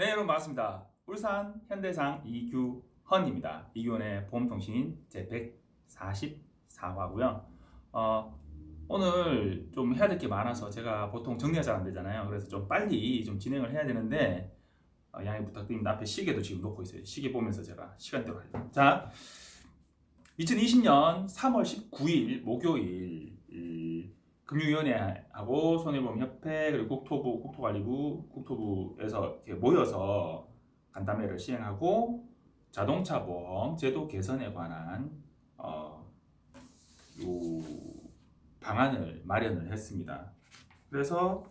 네, 여러분 반갑습니다. 울산 현대상 이규헌입니다. 이규헌의 보험통신 제 144화고요. 오늘 좀 해야 될 게 많아서 제가 보통 정리가 잘 안 되잖아요. 그래서 좀 빨리 좀 진행을 해야 되는데 양해 부탁드립니다. 앞에 시계도 지금 놓고 있어요. 시계 보면서 제가 시간대로 할게요. 자, 2020년 3월 19일 목요일 금융위원회하고 손해보험협회 그리고 국토부에서 이렇게 모여서 간담회를 시행하고 자동차 보험 제도 개선에 관한 요 방안을 마련을 했습니다. 그래서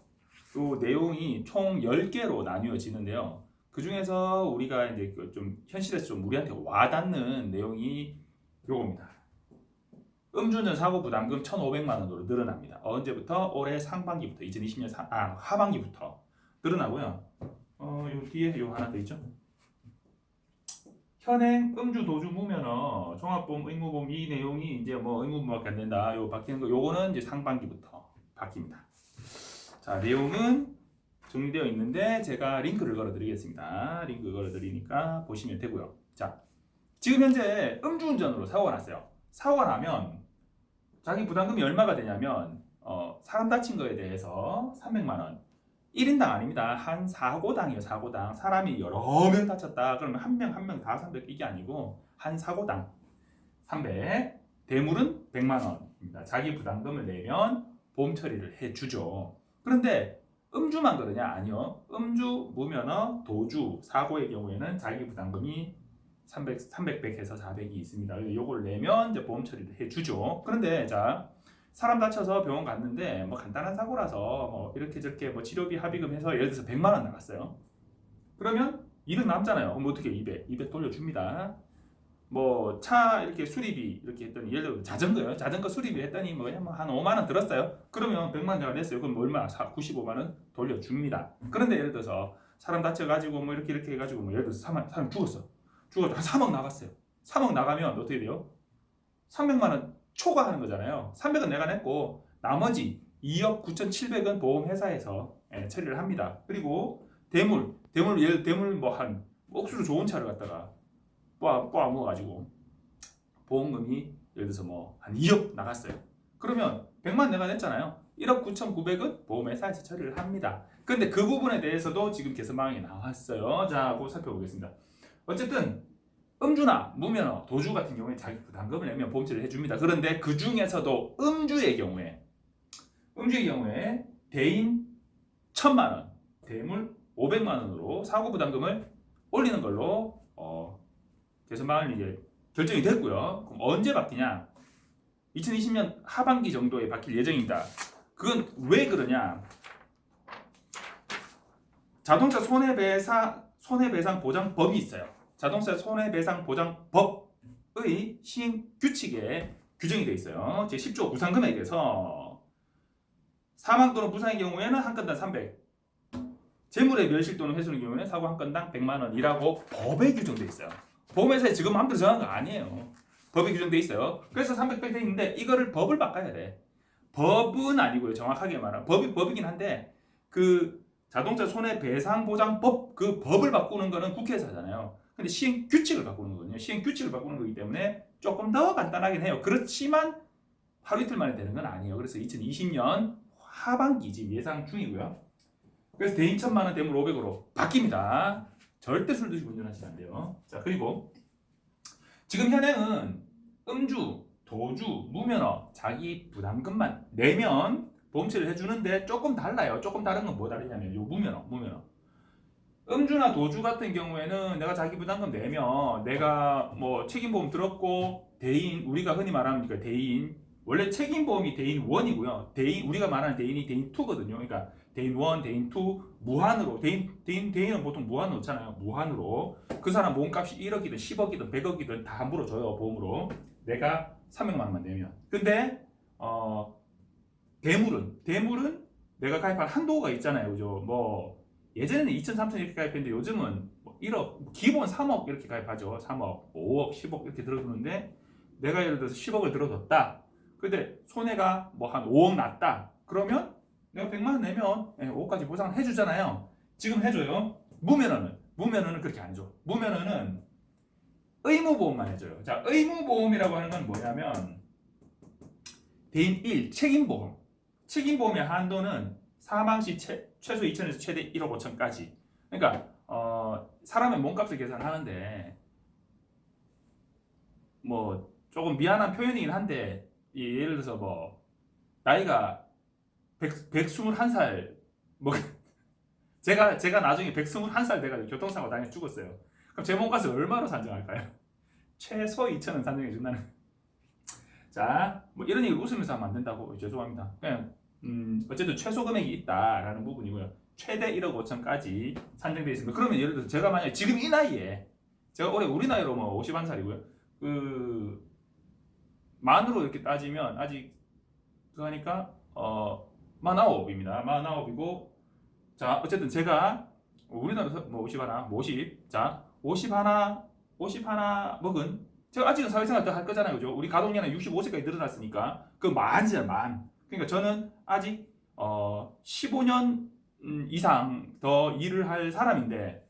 요 내용이 총 10개로 나뉘어지는데요. 그 중에서 우리가 이제 좀 현실에서 좀 우리한테 와닿는 내용이 요겁니다. 음주운전 사고 부담금 1,500만 원으로 늘어납니다. 언제부터? 올해 상반기부터 2020년 하반기부터 늘어나고요. 요 뒤에 요 하나 더 있죠. 현행 음주 도주 무면허 종합보험 의무보험 이 내용이 이제 뭐 의무보험밖에 안 된다. 요 바뀌는 거 요거는 이제 상반기부터 바뀝니다. 자, 내용은 정리되어 있는데 제가 링크를 걸어 드리겠습니다. 링크 걸어 드리니까 보시면 되고요. 자, 지금 현재 음주운전으로 사고가 났어요. 사고가 나면 자기 부담금이 얼마가 되냐면 사람 다친 거에 대해서 300만 원. 1인당 아닙니다. 한 사고당이에요. 사고당. 사람이 여러 명 다쳤다. 그러면 한 명 한 명 다 300 이게 아니고 한 사고당 300. 대물은 100만 원입니다. 자기 부담금을 내면 보험 처리를 해주죠. 그런데 음주만 그러냐? 아니요. 음주, 무면허, 도주, 사고의 경우에는 자기 부담금이 300에서 400이 있습니다. 요걸 내면 이제 보험 처리를 해주죠. 그런데 자, 사람 다쳐서 병원 갔는데 뭐 간단한 사고라서 뭐 이렇게 저렇게 뭐 치료비 합의금 해서 예를 들어서 100만 원 나갔어요. 그러면 200 남잖아요. 그럼 어떻게 200 돌려줍니다. 뭐 차 이렇게 수리비 이렇게 했더니 예를 들어 자전거요. 자전거 수리비 했더니 뭐 그냥 한 5만 원 들었어요. 그러면 100만 원을 냈어요. 그럼 얼마? 95만 원 돌려줍니다. 그런데 예를 들어서 사람 다쳐가지고 뭐 이렇게 해가지고 뭐 예를 들어서 사람 죽었어. 한 3억 나갔어요. 3억 나가면 어떻게 돼요? 300만 원 초과하는 거잖아요. 300은 내가 냈고 나머지 2억 9,700은 보험회사에서 처리를 합니다. 그리고 대물 뭐 한 억수로 좋은 차를 갖다가 뽑아먹어가지고 보험금이 예를 들어서 뭐 한 2억 나갔어요. 그러면 100만 내가 냈잖아요. 1억 9,900은 보험회사에서 처리를 합니다. 그런데 그 부분에 대해서도 지금 개선 방안이 나왔어요. 자, 그거 살펴보겠습니다. 어쨌든 음주나 무면허, 도주 같은 경우에 자기 부담금을 내면 보험 처리를 해줍니다. 그런데 그 중에서도 음주의 경우에 대인 1,000만 원, 대물 500만 원으로 사고 부담금을 올리는 걸로 개선 방안이 이제 결정이 됐고요. 그럼 언제 바뀌냐? 2020년 하반기 정도에 바뀔 예정입니다. 그건 왜 그러냐? 자동차 손해배상 보장법이 있어요. 자동차 손해배상 보장법의 시행 규칙에 규정이 되어 있어요. 제10조 부상금액에서 사망 또는 부상의 경우에는 한 건당 300, 재물의 멸실 또는 훼손의 경우에는 사고 한 건당 100만 원이라고 법에 규정되어 있어요. 보험회사에 지금 마음대로 정한 거 아니에요. 법에 규정되어 있어요. 그래서 300배 돼 있는데 이거를 법을 바꿔야 돼. 법은 아니고요. 정확하게 말하면 법이긴 한데 그 자동차 손해배상보장법 그 법을 바꾸는 거는 국회에서 하잖아요. 근데 시행 규칙을 바꾸는 거거든요. 시행 규칙을 바꾸는 거기 때문에 조금 더 간단하긴 해요. 그렇지만 하루 이틀 만에 되는 건 아니에요. 그래서 2020년 하반기 지금 예상 중이고요. 그래서 대인 1,000만 원 대물 500으로 바뀝니다. 절대 술 드시고 운전하시면 안 돼요. 자, 그리고 지금 현행은 음주, 도주, 무면허 자기 부담금만 내면 보험처리를 해주는데 조금 달라요. 조금 다른 건 뭐 다르냐면 요 무면허. 음주나 도주 같은 경우에는 내가 자기 부담금 내면 내가 뭐 책임보험 들었고 대인 우리가 흔히 말하는 그 대인 원래 책임보험이 대인 1이고요. 우리가 말하는 대인이 대인 2거든요. 그러니까 대인 1, 대인 2 무한으로 대인은 보통 무한으로 넣잖아요. 무한으로 그 사람 몸값이 1억이든 10억이든 100억이든 다 함부로 줘요. 보험으로 내가 300만 원만 내면. 근데 대물은 내가 가입할 한도가 있잖아요. 그죠? 뭐 예전에는 2천, 3천 이렇게 가입했는데 요즘은 뭐 1억, 기본 3억 이렇게 가입하죠. 3억, 5억, 10억 이렇게 들어두는데 내가 예를 들어서 10억을 들어뒀다. 근데 손해가 뭐 한 5억 났다. 그러면 내가 100만 원 내면 5억까지 보상을 해주잖아요. 지금 해줘요. 무면허는 그렇게 안 해줘. 무면허는 의무보험만 해줘요. 자, 의무보험이라고 하는 건 뭐냐면 대인 1 책임보험. 책임보험의 한도는 사망 시 최소 2천에서 최대 1억 5천까지. 그러니까 사람의 몸값을 계산하는데 뭐 조금 미안한 표현이긴 한데 예를 들어서 뭐 나이가 121살 뭐 제가 나중에 121살 돼가지고 교통사고 당해서 죽었어요. 그럼 제 몸값을 얼마로 산정할까요? 최소 2천은 산정해 준다는. 자, 뭐 이런 얘기를 웃으면서 하면 안 된다고 죄송합니다. 그냥 어쨌든 최소 금액이 있다라는 부분이고요. 최대 1억 5천까지 산정되어 있습니다. 그러면 예를 들어서 제가 만약에 지금 이 나이에 제가 올해 우리 나이로 뭐 51살이고요. 그 만으로 이렇게 따지면 아직 그러니까 49입니다. 49이고 자 어쨌든 제가 우리나라에서 뭐 51, 뭐 50, 자 51 먹은 제가 아직은 사회생활 더 할 거잖아요, 그죠? 우리 가동년은 65세까지 늘어났으니까 그 만이잖아, 만. 그러니까 저는 아직 15년 이상 더 일을 할 사람인데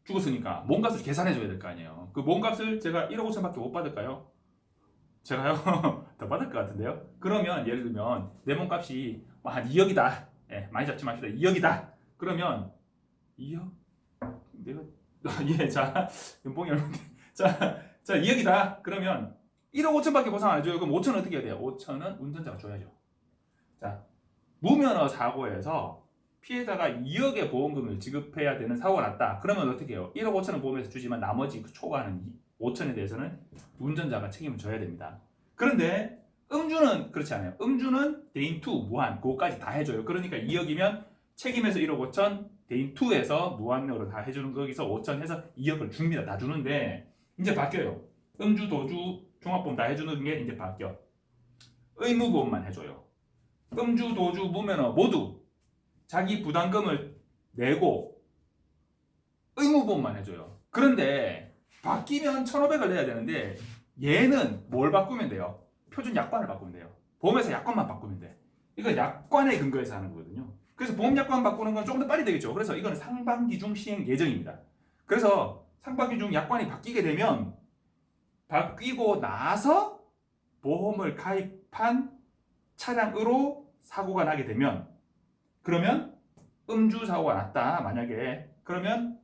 죽었으니까 몸값을 계산해줘야 될 거 아니에요. 그 몸값을 제가 1억 5천밖에 못 받을까요? 제가요? 더 받을 것 같은데요? 그러면 예를 들면 내 몸값이 한 2억이다. 예, 많이 잡지 맙시다. 2억이다. 그러면 2억? 내가 예, 자 연봉이 얼마인데? 자 2억이다. 그러면 1억 5천밖에 보상 안 해줘요. 그럼 5천은 어떻게 해야 돼요? 5천은 운전자가 줘야죠. 자 무면허 사고에서 피해자가 2억의 보험금을 지급해야 되는 사고가 났다. 그러면 어떻게 해요? 1억 5천은 보험에서 주지만 나머지 그 초과하는 5천에 대해서는 운전자가 책임을 져야 됩니다. 그런데 음주는 그렇지 않아요. 음주는 대인 2 무한 그거까지 다 해줘요. 그러니까 2억이면 책임에서 1억 5천 대인 2에서 무한으로 다 해주는 거기서 5천 해서 2억을 줍니다. 다 주는데 이제 바뀌어요. 음주, 도주, 종합보험 다 해주는 게 이제 바뀌어. 의무보험만 해줘요. 음주, 도주, 무면허 모두 자기 부담금을 내고 의무보험만 해줘요. 그런데 바뀌면 1,500을 내야 되는데 얘는 뭘 바꾸면 돼요? 표준 약관을 바꾸면 돼요. 보험회사 약관만 바꾸면 돼. 이건 약관에 근거해서 하는 거거든요. 그래서 보험 약관 바꾸는 건 조금 더 빨리 되겠죠. 그래서 이건 상반기 중 시행 예정입니다. 그래서 상반기 중 약관이 바뀌게 되면 바뀌고 나서 보험을 가입한 차량으로 사고가 나게 되면 그러면 음주 사고가 났다 만약에 그러면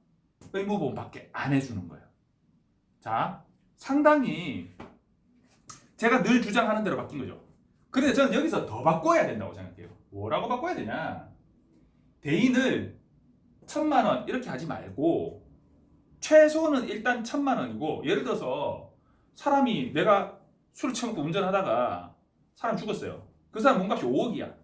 의무보험밖에 안 해주는 거예요. 자 상당히 제가 늘 주장하는 대로 바뀐 거죠. 그런데 저는 여기서 더 바꿔야 된다고 생각해요. 뭐라고 바꿔야 되냐? 대인을 1,000만 원 이렇게 하지 말고 최소는 일단 1,000만 원이고 예를 들어서 사람이 내가 술 처먹고 운전하다가 사람 죽었어요. 그 사람 몸값이 5억이야.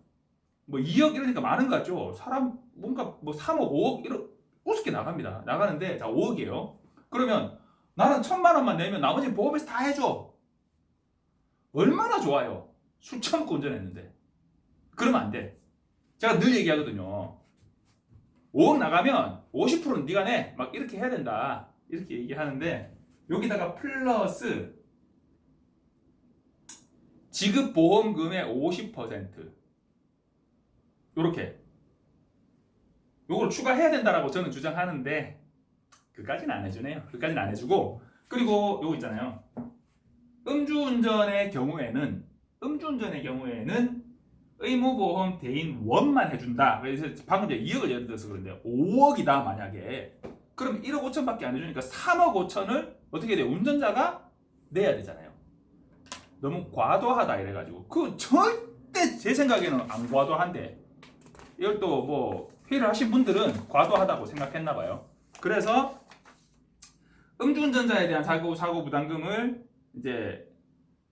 뭐 2억 이러니까 많은 거 같죠? 사람 몸값 뭐 3억, 5억 이러 우습게 나갑니다. 나가는데 자 5억이에요. 그러면 나는 1,000만 원만 내면 나머지 보험에서 다 해줘. 얼마나 좋아요. 술 처먹고 운전했는데. 그러면 안 돼. 제가 늘 얘기하거든요. 5억 나가면 50%는 네가 내. 막 이렇게 해야 된다. 이렇게 얘기하는데 여기다가 플러스 지급 보험금의 50% 요렇게 요걸 추가해야 된다라고 저는 주장하는데 그까지는 안 해주네요. 그까지는 안 해주고 그리고 요거 있잖아요. 음주운전의 경우에는 의무보험 대인 1만 해준다. 그래서 방금 제가 2억을 예를 들어서 그런데 5억이다 만약에 그럼 1억 5천밖에 안 해주니까 3억 5천을 어떻게 돼요? 운전자가 내야 되잖아요. 너무 과도하다 이래가지고 그 절대 제 생각에는 안 과도한데 이걸 또 뭐 회의를 하신 분들은 과도하다고 생각했나 봐요. 그래서 음주운전자에 대한 사고 부담금을 이제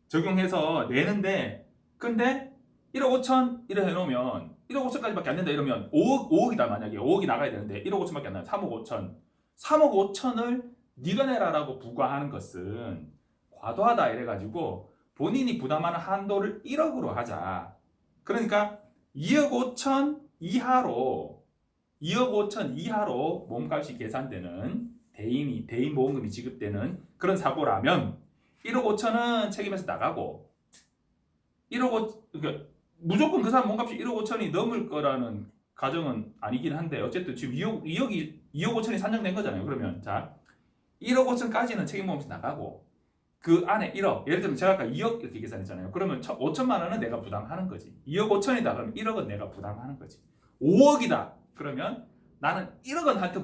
적용해서 내는데 근데 1억 5천 이래 해놓으면 1억 5천까지밖에 안 된다 이러면 5억이다 만약에 5억이 나가야 되는데 1억 5천밖에 안 나요. 3억 5천 3억 5천을 네가 내라라고 부과하는 것은 과도하다 이래가지고 본인이 부담하는 한도를 1억으로 하자. 그러니까 2억 5천 이하로 몸값이 계산되는 대인 보험금이 지급되는 그런 사고라면 1억 5천은 책임에서 나가고 1억 5 그러니까 무조건 그 사람 몸값이 1억 5천이 넘을 거라는 가정은 아니긴 한데 어쨌든 지금 2억 5천이 산정된 거잖아요. 그러면 자 1억 5천까지는 책임보험에서 나가고 그 안에 1억 예를 들면 제가 아까 2억 이렇게 계산했잖아요. 그러면 5천만 원은 내가 부담하는 거지. 2억 5천이다 그러면 1억은 내가 부담하는 거지. 5억이다 그러면 나는 1억은 한테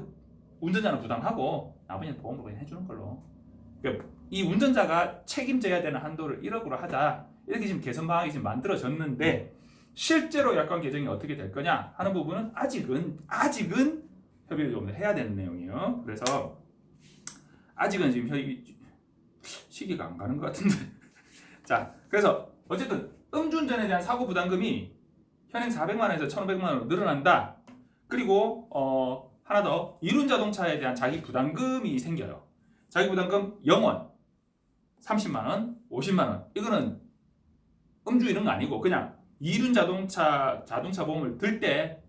운전자는 부담하고 나머지는 보험으로 그냥 해주는 걸로. 그러니까 이 운전자가 책임져야 되는 한도를 1억으로 하자 이렇게 지금 개선 방안이 지금 만들어졌는데 실제로 약관 개정이 어떻게 될 거냐 하는 부분은 아직은 협의를 좀 해야 되는 내용이에요. 그래서 아직은 지금 시기가 안 가는 것 같은데. 자, 그래서 어쨌든 음주운전에 대한 사고 부담금이 현행 400만 원에서 1,500만 원으로 늘어난다. 그리고 하나 더 이륜 자동차에 대한 자기 부담금이 생겨요. 자기 부담금 0원, 30만 원, 50만 원. 이거는 음주 이런 거 아니고 그냥 이륜 자동차 보험을 들 때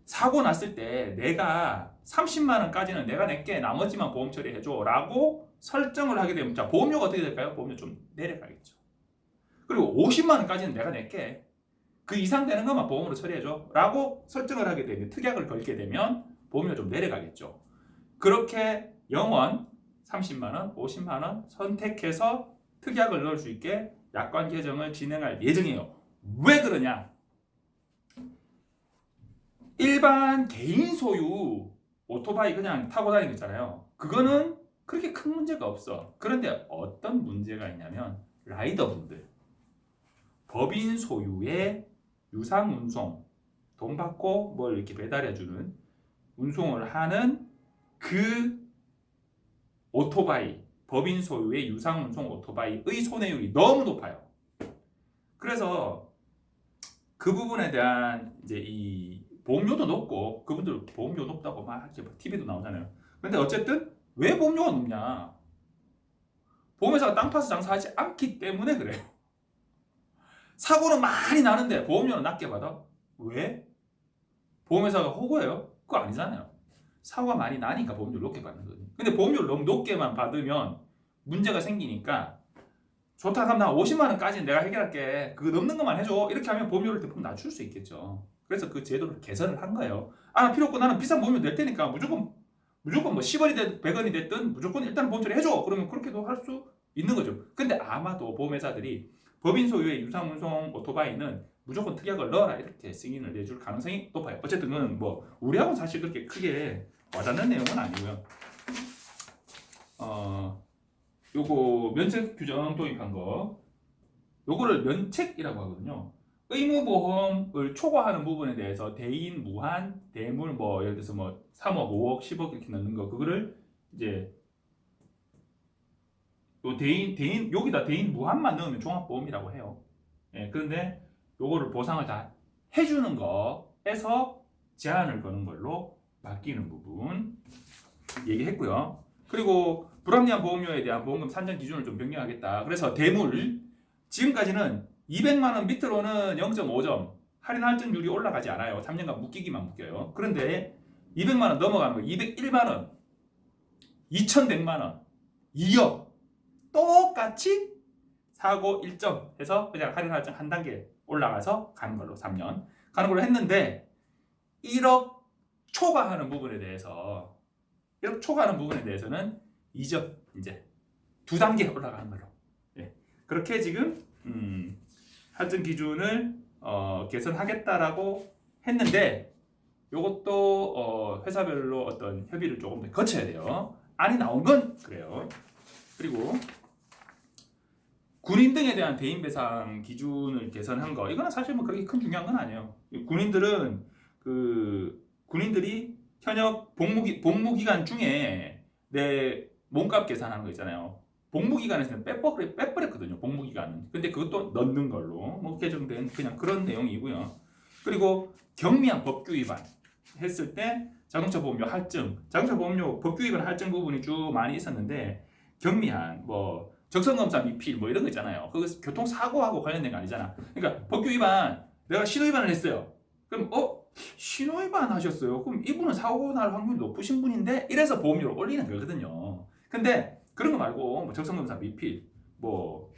사고 났을 때 내가 30만 원까지는 내가 낼게 나머지만 보험 처리해줘 라고 설정을 하게 되면 자 보험료가 어떻게 될까요? 보험료 좀 내려가겠죠. 그리고 50만 원까지는 내가 낼게 그 이상 되는 것만 보험으로 처리해줘 라고 설정을 하게 되면 특약을 걸게 되면 보험료 좀 내려가겠죠. 그렇게 0원, 30만 원, 50만 원 선택해서 특약을 넣을 수 있게 약관 개정을 진행할 예정이에요. 왜 그러냐? 일반 개인 소유 오토바이 그냥 타고 다니는 거 있잖아요. 그거는 그렇게 큰 문제가 없어. 그런데 어떤 문제가 있냐면 라이더분들 법인 소유의 유상 운송 돈 받고 뭘 이렇게 배달해주는 운송을 하는 그 오토바이 법인 소유의 유상 운송 오토바이의 손해율이 너무 높아요. 그래서 그 부분에 대한 이제 이 보험료도 높고 그분들 보험료 높다고 막 이렇게 TV도 나오잖아요. 근데 어쨌든 왜 보험료가 높냐? 보험회사가 땅 파서 장사하지 않기 때문에 그래요. 사고는 많이 나는데 보험료는 낮게 받아? 왜? 보험회사가 호구예요? 그거 아니잖아요. 사고가 많이 나니까 보험료를 높게 받는 거거든요. 근데 보험료를 너무 높게만 받으면 문제가 생기니까 좋다 하면 나 50만 원까지는 내가 해결할게. 그거 넘는 것만 해줘. 이렇게 하면 보험료를 대폭 낮출 수 있겠죠. 그래서 그 제도를 개선을 한 거예요. 아 필요 없고 나는 비싼 보험료 낼 테니까 무조건 뭐 10원이 됐든 100원이 됐든 무조건 일단 보험 처리 해줘. 그러면 그렇게도 할 수 있는 거죠. 근데 아마도 보험회사들이 법인 소유의 유상운송 오토바이는 무조건 특약을 넣어라 이렇게 승인을 내줄 가능성이 높아요. 어쨌든 그건 뭐 우리하고는 사실 그렇게 크게 와닿는 내용은 아니고요. 요거 면책 규정 도입한 거 요거를 면책이라고 하거든요. 의무보험을 초과하는 부분에 대해서 대인, 무한, 대물 뭐 예를 들어서 뭐 3억, 5억, 10억 이렇게 넣는 거 그거를 이제 요 대인 여기다 대인 무한만 넣으면 종합보험이라고 해요. 예, 그런데 요거를 보상을 다 해주는 거에서 제한을 거는 걸로 바뀌는 부분 얘기했고요. 그리고 불합리한 보험료에 대한 보험금 산정 기준을 좀 변경하겠다. 그래서 대물 지금까지는 200만 원 밑으로는 0.5점 할인 할증률이 올라가지 않아요. 3년간 묶이기만 묶여요. 그런데 200만 원 넘어가는 거 201만 원, 2100만 원, 2억 똑같이 사고 1점 해서 그냥 할인 할증 한 단계 올라가서 가는 걸로 3년 가는 걸로 했는데 1억 초과하는 부분에 대해서는 2점 이제 두 단계 올라가는 걸로. 예. 그렇게 지금 할증 기준을 개선하겠다라고 했는데 이것도 회사별로 어떤 협의를 조금 더 거쳐야 돼요. 안이 나온 건 그래요. 그리고 군인 등에 대한 대인 배상 기준을 개선한 거 이거는 사실 뭐 그렇게 큰 중요한 건 아니에요. 군인들은 군인들이 현역 복무 기간 중에 내 몸값 계산하는 거 있잖아요. 복무 기간에서는 빼버렸거든요. 복무 기간은. 근데 그것도 넣는 걸로 뭐 개정된 그냥 그런 내용이고요. 그리고 경미한 법규 위반 했을 때 자동차 보험료 할증, 자동차 보험료 법규 위반 할증 부분이 쭉 많이 있었는데 경미한 뭐 적성검사 미필 뭐 이런 거 있잖아요. 그거 교통사고하고 관련된 거 아니잖아. 그러니까 법규 위반 내가 신호 위반을 했어요. 그럼 신호 위반 하셨어요. 그럼 이분은 사고 날 확률이 높으신 분인데 이래서 보험료를 올리는 거거든요. 근데 그런 거 말고 뭐 적성검사 미필 뭐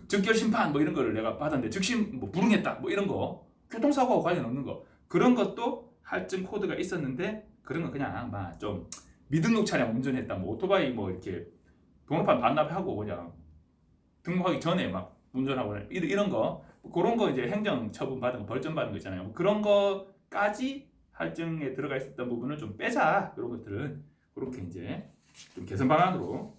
즉결 심판 뭐 이런 거를 내가 받았는데 즉심 뭐 불응했다 뭐 이런 거 교통사고와 관련 없는 거 그런 것도 할증 코드가 있었는데 그런 거 그냥 막 좀 미등록 차량 운전했다 뭐 오토바이 뭐 이렇게 번호판 반납하고 그냥 등록하기 전에 막 운전하고 이런 거 그런 거 이제 행정 처분 받은 거 벌점 받은 거 있잖아요. 그런 거까지 할증에 들어가 있었던 부분을 좀 빼자. 이런 것들은 그렇게 이제 좀 개선 방안으로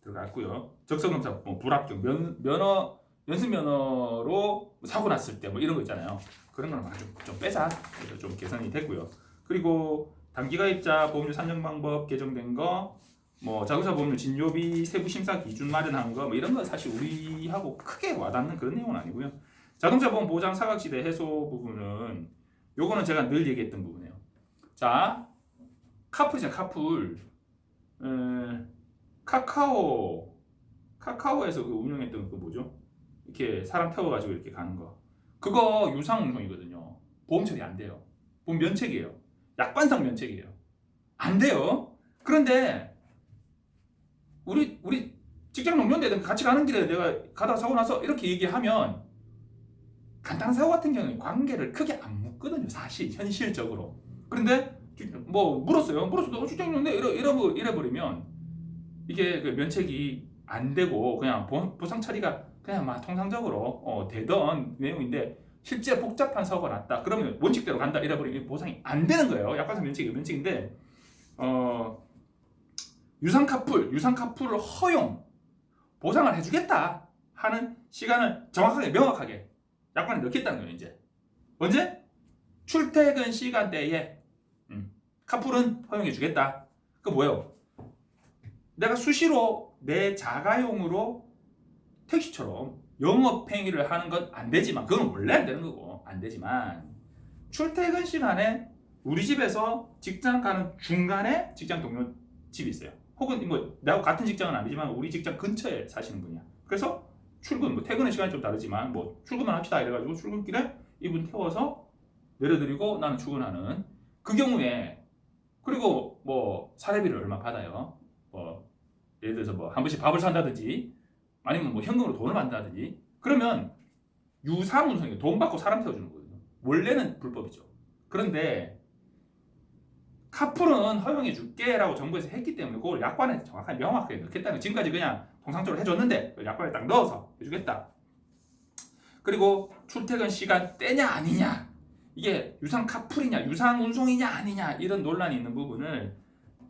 들어갔고요. 적성검사 뭐 불합격 면허 연습 면허로 사고 났을 때 뭐 이런 거 있잖아요. 그런 거는 좀 빼자. 그래서 좀 개선이 됐고요. 그리고 단기가입자 보험료 산정 방법 개정된 거, 뭐 자동차 보험료 진료비 세부 심사 기준 마련한 거, 뭐 이런 거 사실 우리하고 크게 와닿는 그런 내용은 아니고요. 자동차 보험 보장 사각지대 해소 부분은 요거는 제가 늘 얘기했던 부분이에요. 자, 카풀이잖아, 카풀. 카카오에서 그 운영했던 그 뭐죠? 이렇게 사람 태워가지고 이렇게 가는 거. 그거 유상 운송이거든요. 보험 처리 안 돼요. 보험 면책이에요. 약관상 면책이에요. 안 돼요. 그런데 우리 직장 동료인데 같이 가는 길에 내가 가다가 사고 나서 이렇게 얘기하면 간단한 사고 같은 경우는 관계를 크게 안 묻거든요. 사실 현실적으로. 그런데 뭐 물었어도 직장 동료인데 이래버리면 이게 그 면책이 안 되고 그냥 보상 처리가 그냥 막 통상적으로 되던 내용인데 실제 복잡한 사고가 났다. 그러면 원칙대로 간다. 이래버리면 보상이 안 되는 거예요. 약관상 면책인데 유상 카풀을 허용 보상을 해주겠다 하는 시간을 정확하게 명확하게 약관에 넣겠다는 거예요. 이제 언제? 출퇴근 시간대에 카풀은 허용해주겠다. 그 뭐예요? 내가 수시로 내 자가용으로 택시처럼 영업행위를 하는 건 안 되지만 그건 원래 안 되는 거고 안 되지만 출퇴근 시간에 우리 집에서 직장 가는 중간에 직장 동료 집이 있어요. 혹은 뭐 나하고 같은 직장은 아니지만 우리 직장 근처에 사시는 분이야. 그래서 출근 뭐 퇴근의 시간이 좀 다르지만 뭐 출근만 합시다 이래가지고 출근길에 이분 태워서 내려드리고 나는 출근하는 그 경우에 그리고 뭐 사례비를 얼마 받아요. 뭐 예를 들어서 뭐 한 번씩 밥을 산다든지 아니면 뭐 현금으로 돈을 받는다든지 그러면 유상운송이에요. 돈 받고 사람 태워주는 거거든요. 원래는 불법이죠. 그런데 카풀은 허용해 줄게라고 정부에서 했기 때문에 그걸 약관에 정확하게 명확하게 넣겠다는 거예요. 지금까지 그냥 통상적으로 해줬는데 약관에 딱 넣어서 해주겠다. 그리고 출퇴근 시간대냐 아니냐 이게 유상 카풀이냐 유상 운송이냐 아니냐 이런 논란이 있는 부분을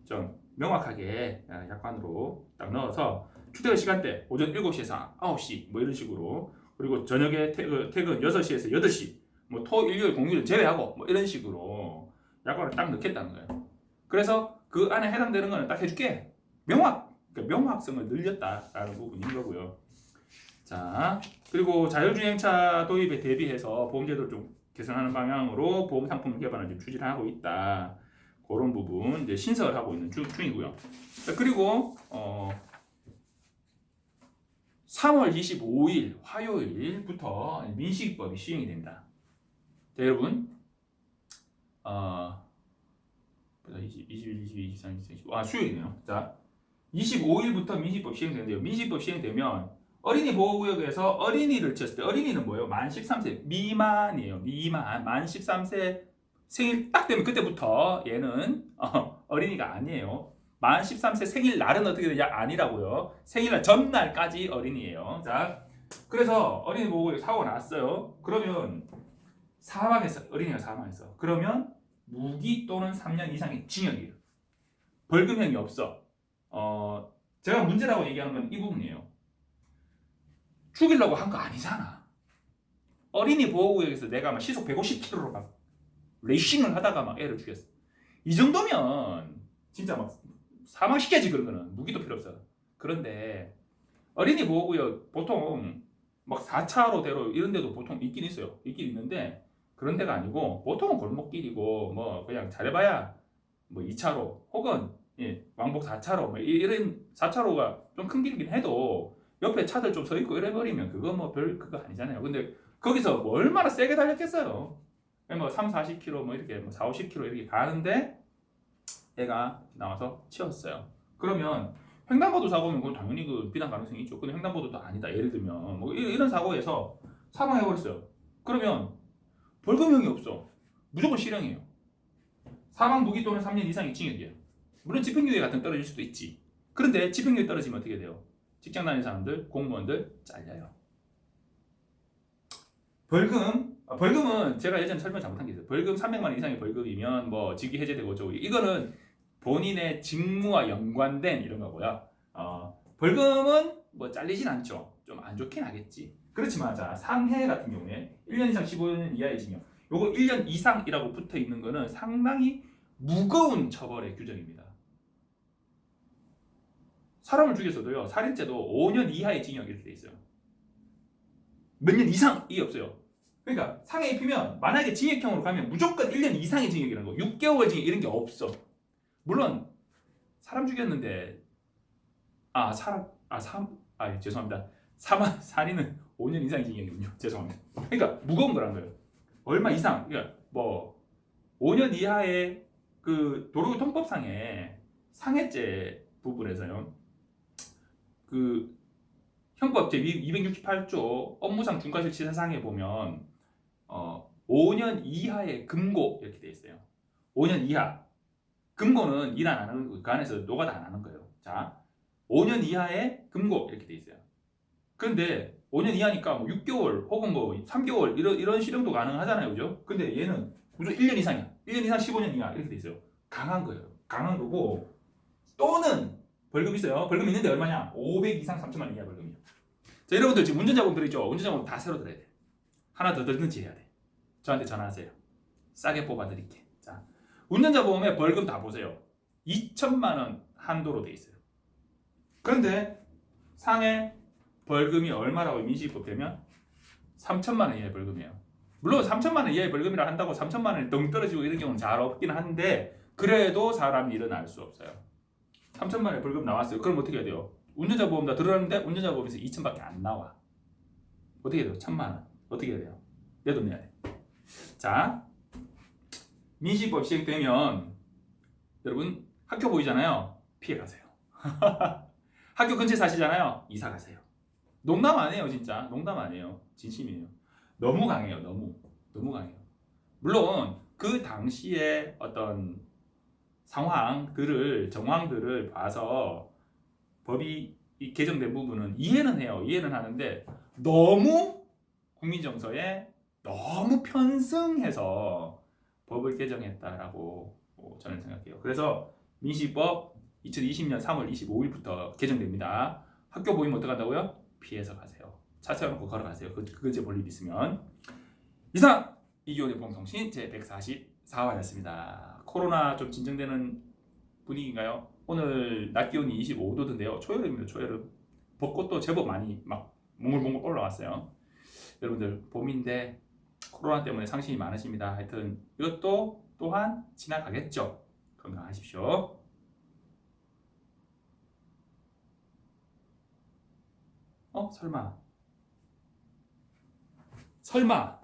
좀 명확하게 약관으로 딱 넣어서 출퇴근 시간대 오전 7시에서 9시 뭐 이런 식으로 그리고 저녁에 퇴근 6시에서 8시 뭐 토, 일요일, 공휴일 제외하고 뭐 이런 식으로 약관을 딱 넣겠다는 거예요. 그래서 그 안에 해당되는 거는 딱 해줄게. 그러니까 명확성을 늘렸다라는 부분인 거고요. 자, 그리고 자율주행차 도입에 대비해서 보험제도를 좀 개선하는 방향으로 보험 상품 개발을 좀 추진하고 있다. 그런 부분 이제 신설을 하고 있는 중이고요. 자, 그리고 3월 25일 화요일부터 민식이법이 시행이 됩니다. 자, 여러분 21, 22, 23, 24, 수요일이네요. 자, 25일부터 민식이법 시행되는데요. 민식이법 시행되면 어린이 보호구역에서 어린이를 쳤을 때 어린이는 뭐예요? 만 13세 미만이에요. 만 13세 생일 딱 되면 그때부터 얘는 어린이가 아니에요. 만 13세 생일날은 어떻게 되냐? 아니라고요. 생일날 전날까지 어린이에요. 자, 그래서 어린이 보호구역 사고가 났어요. 그러면 어린이가 사망했어. 그러면 무기 또는 3년 이상의 징역이에요. 벌금형이 없어. 제가 문제라고 얘기하는 건 이 부분이에요. 죽이려고 한 거 아니잖아. 어린이 보호구역에서 내가 막 시속 150km로 막 레이싱을 하다가 막 애를 죽였어. 이 정도면 진짜 막 사망시켜야지. 그런 거는 무기도 필요 없어. 그런데 어린이 보호구역 보통 막 4차로대로 이런 데도 보통 있긴 있어요. 있긴 있는데 그런 데가 아니고 보통은 골목길이고 뭐 그냥 잘해봐야 뭐 2차로 혹은 왕복 4차로 뭐 이런 4차로가 좀 큰 길이긴 해도 옆에 차들 좀 서 있고 이래버리면 그거 뭐 별 그거 아니잖아요. 근데 거기서 뭐 얼마나 세게 달렸겠어요. 뭐 3, 40km 뭐 이렇게 뭐 4, 50km 이렇게 가는데 애가 나와서 치웠어요. 그러면 횡단보도 사고면 그건 당연히 그 비난 가능성이 있죠. 근데 횡단보도도 아니다. 예를 들면 뭐 이런 사고에서 사망해버렸어요. 그러면 벌금형이 없어. 무조건 실형이에요. 사망 무기 또는 3년 이상의 징역이에요. 물론 집행유예 같은 거 떨어질 수도 있지. 그런데 집행유예 떨어지면 어떻게 돼요? 직장 다니는 사람들, 공무원들 잘려요. 벌금은 제가 예전에 설명 잘못한 게 있어요. 벌금 300만 원 이상의 벌금이면 뭐 직위 해제되고 어쩌고 이거는 본인의 직무와 연관된 이런 거고요. 벌금은 뭐 잘리진 않죠. 좀 안 좋긴 하겠지. 그렇지만 자 상해 같은 경우에 1년 이상 15년 이하의 징역. 요거 1년 이상이라고 붙어 있는 거는 상당히 무거운 처벌의 규정입니다. 사람을 죽였어도요. 살인죄도 5년 이하의 징역 이렇게 돼 있어요. 몇 년 이상이 없어요. 그러니까 상해 입히면 만약에 징역형으로 가면 무조건 1년 이상의 징역이라는 거. 6개월 징역 이런 게 없어. 물론 사람 죽였는데 죄송합니다. 살인은 5년 이상의 징역이군요. 죄송합니다. 그러니까 무거운 거란 거예요. 얼마 이상, 그러니까 뭐 5년 이하의 그 도로교통법상의 상해죄 부분에서요. 그 형법 제 268조 업무상 중과실치사상에 보면 5년 이하의 금고 이렇게 돼 있어요. 5년 이하. 금고는 일 안 하는 그 안에서 노가다 안 하는 거예요. 자, 5년 이하의 금고 이렇게 돼 있어요. 그런데 5년 이하니까 뭐 6개월 혹은 뭐 3개월 이런 실형도 가능하잖아요. 그죠? 근데 얘는 무조건 1년 이상이야. 1년 이상 15년 이하 이렇게 돼 있어요. 강한 거예요. 강한 거고 또는 벌금 있어요. 벌금 있는데 얼마냐? 500 이상 3천만 원 이하 벌금이에요. 자, 여러분들 지금 운전자분들 있죠? 운전자분 다 새로 들어야 돼. 하나 더 듣는지 해야 돼. 저한테 전화하세요. 싸게 뽑아드릴게. 자, 운전자 보험에 벌금 다 보세요. 2천만 원 한도로 돼 있어요. 그런데 상해 벌금이 얼마라고 민식이법 되면 3천만 원 이하의 벌금이에요. 물론 3천만 원 이하의 벌금이라 한다고 3천만 원이 덩 떨어지고 이런 경우는 잘 없긴 한데 그래도 사람 일은 알 수 없어요. 3천만 원의 벌금 나왔어요. 그럼 어떻게 해야 돼요? 운전자 보험 다 들어갔는데 운전자 보험에서 2천밖에 안 나와. 어떻게 해야 돼요? 1,000만 원. 어떻게 해야 돼요? 내 돈 내야 돼. 자, 민식이법 시행되면 여러분 학교 보이잖아요. 피해 가세요. 학교 근처에 사시잖아요. 이사 가세요. 농담 안 해요, 진짜. 농담 안 해요. 진심이에요. 너무 강해요. 너무 강해요. 물론 그 당시에 어떤 정황들을 봐서 법이 개정된 부분은 이해는 해요. 이해는 하는데 너무 국민 정서에 너무 편승해서 법을 개정했다라고 저는 생각해요. 그래서 민식이법 2020년 3월 25일부터 개정됩니다. 학교 보이면 어떡한다고요? 피해서 가세요. 차 세워놓고 걸어가세요. 그건 제 볼 일 있으면. 이상 이기훈의 보험통신 제144화였습니다. 코로나 좀 진정되는 분위기인가요? 오늘 낮 기온이 25도던데요. 초여름입니다. 초여름. 벚꽃도 제법 많이 막 몽글몽글 올라왔어요. 여러분들 봄인데 코로나 때문에 상심이 많으십니다. 하여튼 이것도 또한 지나가겠죠. 건강하십시오. 설마